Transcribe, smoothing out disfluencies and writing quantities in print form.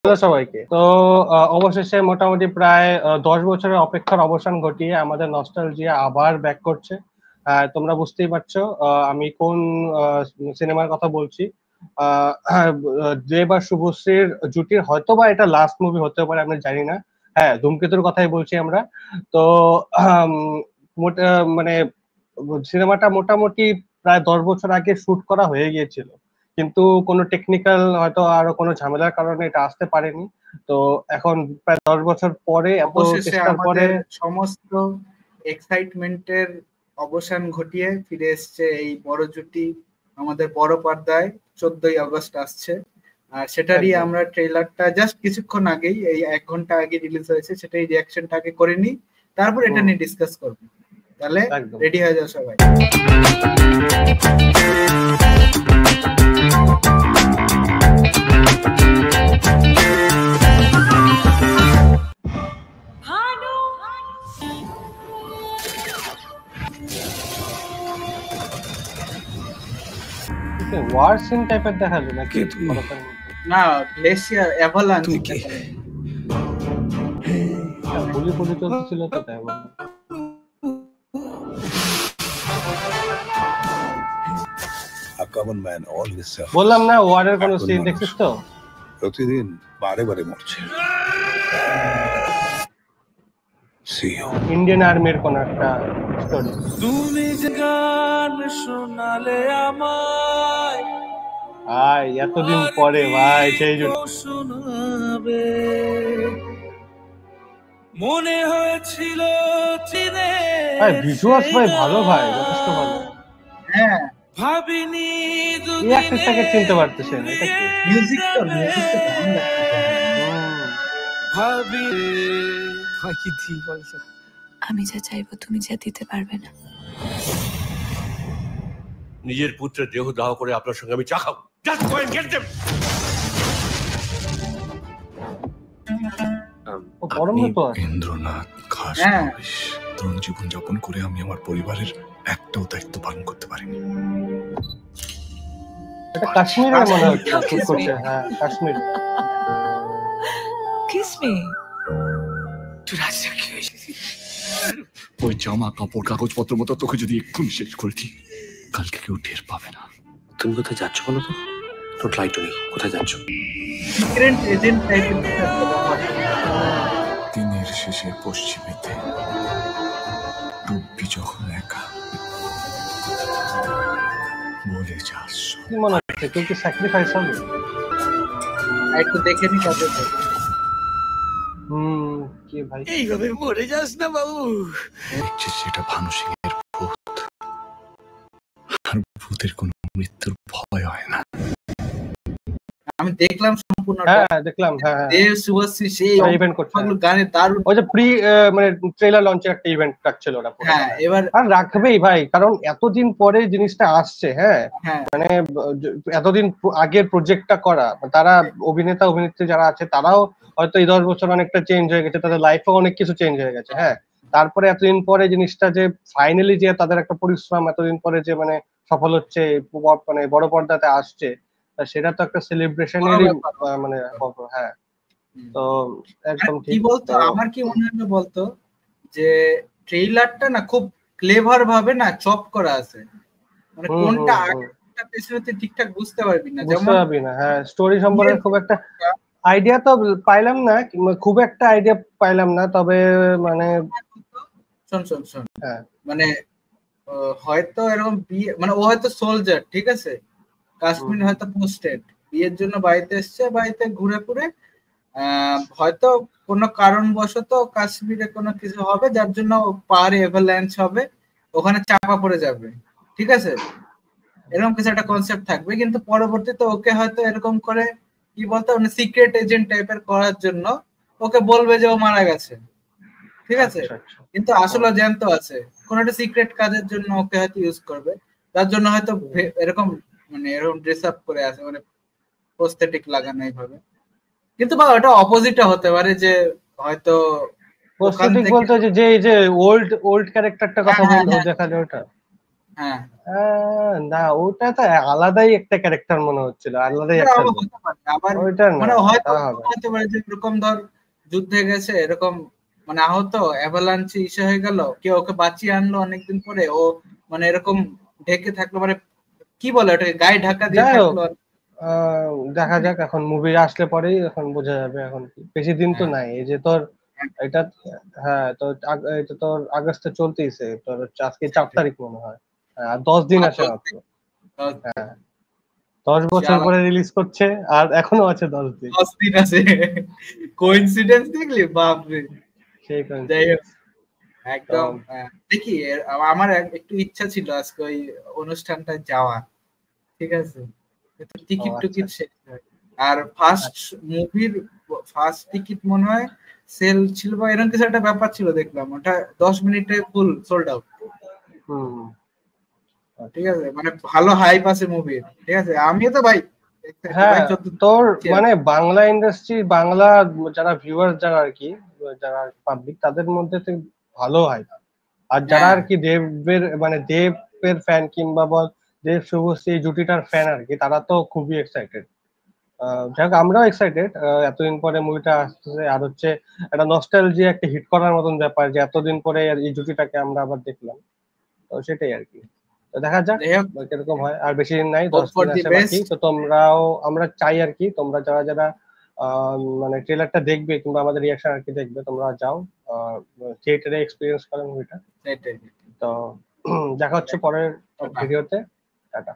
Hello সবাইকে। তো অবশেষে মোটামুটি প্রায় 10 বছরের অপেক্ষার অবসান ঘটিয়ে আমাদের নস্টালজিয়া আবার ব্যাক করছে। তোমরা বুঝতেই পারছো আমি কোন সিনেমার কথা বলছি। দেব আর শুভশ্রীর জুটির হয়তোবা এটা লাস্ট মুভি হতে পারে, আমি জানি না। হ্যাঁ, ধূমকেতুর কথাই বলছি আমরা। তো আম, মানে সিনেমাটা মোটামুটি প্রায় 10 বছর আগে শুট করা হয়ে গিয়েছিল, কিন্তু কোনো টেকনিক্যাল হয়তো আরো কোনো ঝামেলার কারণে এটা আসতে পারেনি। তো এখন প্রায় 10 বছর পরে, এত অবশেষে চেষ্টার পরে, আমাদের সমস্ত এক্সাইটমেন্টের অবসান ঘটিয়ে ফিরে এসছে এই বড় জুটি আমাদের বড় পর্দায়। 14ই আগস্ট আসছে, আর সেটারই একদম। আমরা ট্রেলারটা জাস্ট কিছুক্ষণ আগেই, এই 1 ঘন্টা আগে রিলিজ হয়েছে, সেটাই রিয়াকশনটা আগে করে নিই, তারপর এটা নিয়ে ডিসকাস করবো। তাহলে একদম। রেডি হয়ে যাও সবাই। ওয়ার সিন টাইপের দেখালো নাকি? না, গ্লেসিয়ার অ্যাভালাঞ্চ গুলি ফুলি চলতেছিল তো, তাই বললাম। বললাম না, ওয়ারের কোনো সিন দেখছিস তো? প্রতিদিন বারে বারে মরছে। ইন্ডিয়ান আর্মির কোন একটা স্টোরি। তুমি যে গান শোনালে আমায়, এতদিন পরে ভাই সেই শোনাবে মনে হয়েছিল চিনে। ভাই ভিজুয়ালস ভাই ভালো, ভাই যথেষ্ট ভালো। হ্যাঁ, ভাবিনি এই অ্যাক্টরটাকে চিনতে পারতেছেন, এটা কি? মিউজিকটা দারুণ লাগছে। ভাবি কি ঠিক বলছো। আমি যা চাইবো তুমি যা দিতে পারবে না। নিজের পুত্রের দেহ দাহ করে আপনার সঙ্গে আমি চা খাবো। Just go and get them! Indranath খাস তরুণ জীবন যাপন করে আমি আমার পরিবারের একটাও দায়িত্ব পালন করতে পারিনি। এটা কাশ্মীরের মনে হচ্ছে শুট করছে। হ্যাঁ, কাশ্মীর। Kiss me. তুই রাজা কি হয়েছিস? ওই জামা কাপড় কাগজপত্র মতো তোকে যদি এক্ষুনি শেষ করে দিই, কালকে কেউ টের পাবে না। তুমি কোথায় যাচ্ছ বলো তো? Don't lie to me. কোথায় যাচ্ছ? সিক্রেট এজেন্ট টাইপের ব্যাপার। দিনের শেষে পশ্চিমেতে রূপী যখন একা বলে যাস, কি মনে হচ্ছে কেউ কি স্যাক্রিফাইস হবে? একটু দেখে নি কত। কি ভাই এইভাবে মরে যাস না বাবু। সেটা ভানু সিং এর ভূত, আর ভূতের কোনো মৃত্যুর ভয় হয় না। আমি দেখলাম সম্পূর্ণটা। হ্যাঁ দেখলাম। হ্যাঁ, দেব শুভশ্রী সেই ইভেন্ট করছে, গানে দারুণ। ওই যে প্রি মানে ট্রেলার লঞ্চের একটা ইভেন্ট রাখছিল ওরা। হ্যাঁ, এবার আর রাখবেই ভাই, কারণ এতদিন পরে জিনিসটা আসছে। হ্যাঁ, মানে এতদিন আগের প্রজেক্টটা করা, তারা অভিনেতা অভিনেত্রী যারা আছে তারাও হয়তো এই 10 বছর অনেকটা চেঞ্জ হয়ে গেছে, তাদের লাইফে অনেক কিছু চেঞ্জ হয়ে গেছে। হ্যাঁ, তারপরে এতদিন পরে জিনিসটা যে ফাইনালি যে তাদের একটা পরিশ্রম এতদিন পরে যে মানে সফল হচ্ছে, মানে বড় পর্দাতে আসছে, সেটা তো একটা সেলিব্রেশনেরই মানে। হ্যাঁ, তো একদম ঠিক। কি বলতো, আমার কি মনে হয় বলতো, যে ট্রেইলারটা না খুব ক্লেভার ভাবে না চপ করা আছে, মানে কোনটা আগেটা পেছনে ঠিকঠাক বুঝতে পারবি না, বুঝতে পারবি না। হ্যাঁ, স্টোরি সম্পর্কে খুব একটা আইডিয়া তো পাইলাম না, খুব একটা আইডিয়া পাইলাম না, তবে মানে শোন হ্যাঁ, মানে হয়তো এরকম বিয়ে, মানে ও হয়তো সোলজার, ঠিক আছে, কাশ্মীর হয়তো পোস্টেড, বিয়ের জন্য বাড়িতে এসছে, বাড়িতে ঘুরে ঘুরে হয়তো কোনো কারণবশত কাশ্মীরে কোনো কিছু হবে যার জন্য পাহাড়ে এভালাঞ্চ হবে, ওখানে চাপা পড়ে যাবে, ঠিক আছে, এরকম কিছু একটা কনসেপ্ট থাকবে। কিন্তু পরবর্তীতে ওকে হয়তো এরকম করে কি বলতো, মানে সিক্রেট এজেন্ট টাইপের করার জন্য ওকে বলবে যে ও মারা গেছে, ঠিক আছে, কিন্তু আসলে জ্যান্ত আছে, কোন একটা সিক্রেট কাজের জন্য ওকে হয়তো ইউজ করবে, তার জন্য হয়তো এরকম মানে এরকম ড্রেস আপ করে আছে, মানে প্রস্থেটিক লাগানো এইভাবে। কিন্তু বা ওটা অপোজিটও হতে পারে, যে হয়তো প্রস্থেটিক বলতে যে এই যে ওল্ড ক্যারেক্টারটা কথা বললো দেখালে ওটা। হ্যাঁ না ওটা তো আলাদাই একটা ক্যারেক্টার মনে হচ্ছিল, আলাদাই ওটা একটা আবার look। হতে পারে, আবার ওইটা না, মানে হয়তো তা হবে না। হতে পারে যে এরকম ধর যুদ্ধে গেছে এরকম মানে আহত অ্যাভালাঞ্চে ইসে হয়ে গেল, কেউ ওকে বাঁচিয়ে আনলো অনেকদিন পরে, ও মানে এরকম ঢেকে থাকলো, মানে কি বলে ওটাকে গায়ে ঢাকা দিয়ে যাই হোক, থাকলো। দেখা যাক, এখন মুভি আসলে পরেই এখন বোঝা যাবে। এখন কি বেশি দিন তো হ্যাঁ, নাই, এই যে তোর এটা, হ্যাঁ তো এটা তোর আগস্টে চলতেইছে, তোর হচ্ছে আজকে 4 তারিখ মনে হয়। আর 10 দিন আছে মাত্র। হ্যাঁ 10 বছর শালা পরে রিলিজ করছে আর এখনো আছে 10 দিন। 10 দিন আছে, কোইন্সিডেন্স দেখলি বাপরে। সেই যাই হোক একদম তো দেখি আমার একটু ইচ্ছা ছিল আজকে ওই অনুষ্ঠানটা যাওয়া, ঠিক আছে, টিকিট আচ্ছা টুকিট শেষ হয়। আর ফার্স্ট মুভির ফার্স্ট টিকিট মনে হয় সেল ছিল বা এরকম কিছু একটা ব্যাপার ছিল, দেখলাম ওটা 10 মিনিটে ফুল সোল্ড আউট। হুম ঠিক আছে, মানে ভালো হাইপ আছে মুভির, ঠিক আছে, আমিও তো ভাই হ্যাঁ ভাই তোর মানে বাংলা ইন্ডাস্ট্রি, বাংলা যারা ভিউয়ার যারা আর কি, যারা পাবলিক, তাদের মধ্যে তো ভালো হয়। আর যারা আর কি দেবের মানে দেবের ফ্যান কিংবা বল দেব শুভশ্রী এই জুটিটার ফ্যান আর কি, তারা তো খুবই এক্সাইটেড। যাই হোক আমরাও এক্সাইটেড, এতদিন পরে মুভিটা আসতেছে। আর হচ্ছে একটা নস্টালজি, একটা হিট করার মতন ব্যাপার যে এতদিন পরে এই জুটিটাকে আমরা আবার দেখলাম। তো সেটাই আর কি, তো দেখা যাক কিরকম হয়। আর বেশি দিন নাই, 10 দিন আছে বাকি। তো তোমরাও, আমরা চাই আর কি তোমরা যারা যারা মানে ট্রেলারটা দেখবে কিংবা আমাদের রিয়াকশন আর কি দেখবে, তোমরা যাও থিয়েটারে এক্সপিরিয়েন্স করো মুভিটা। তো দেখা হচ্ছে পরের ভিডিওতে। টাটা।